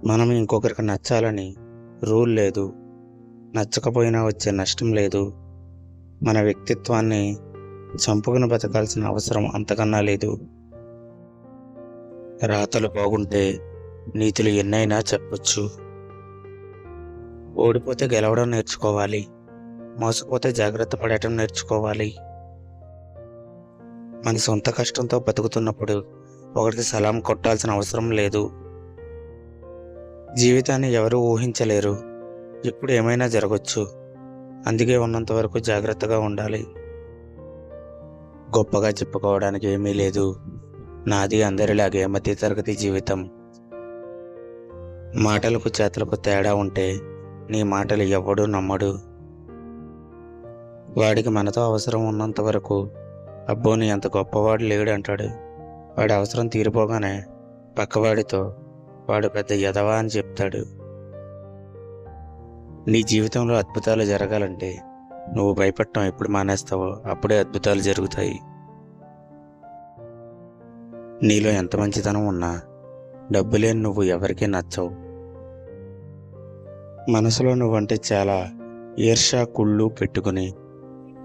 మనం ఇంకొకరికి నచ్చాలని రూల్ లేదు. నచ్చకపోయినా వచ్చే నష్టం లేదు. మన వ్యక్తిత్వాన్ని చంపుకుని బతకాల్సిన అవసరం అంతకన్నా లేదు. రాతలు బాగుంటే నీతులు ఎన్నైనా చెప్పొచ్చు. ఓడిపోతే గెలవడం నేర్చుకోవాలి. మోసపోతే జాగ్రత్త పడటం నేర్చుకోవాలి. మన సొంత కష్టంతో బతుకుతున్నప్పుడు ఒకరికి సలాం కొట్టాల్సిన అవసరం లేదు. జీవితాన్ని ఎవరూ ఊహించలేరు. ఎప్పుడు ఏమైనా జరగచ్చు. అందుకే ఉన్నంత వరకు జాగ్రత్తగా ఉండాలి. గొప్పగా చెప్పుకోవడానికి ఏమీ లేదు. నాది అందరిలాగే మధ్యతరగతి జీవితం. మాటలకు చేతలకు తేడా ఉంటే నీ మాటలు ఎవ్వడూ నమ్మడు. వాడికి మనతో అవసరం ఉన్నంత వరకు అబ్బో నీ అంత గొప్పవాడు లేడు అంటాడు. వాడి అవసరం తీరిపోగానే పక్కవాడితో వాడు పెద్ద ఎదవా అని చెప్తాడు. నీ జీవితంలో అద్భుతాలు జరగాలంటే నువ్వు భయపడటం ఎప్పుడు మానేస్తావో అప్పుడే అద్భుతాలు జరుగుతాయి. నీలో ఎంత మంచితనం ఉన్నా డబ్బు లేని నువ్వు ఎవరికీ నచ్చవు. మనసులో నువ్వంటే చాలా ఈర్ష్య కుళ్ళు పెట్టుకుని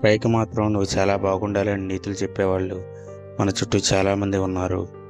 పైకి మాత్రం నువ్వు చాలా బాగుండాలని నీతులు చెప్పేవాళ్ళు మన చుట్టూ చాలామంది ఉన్నారు.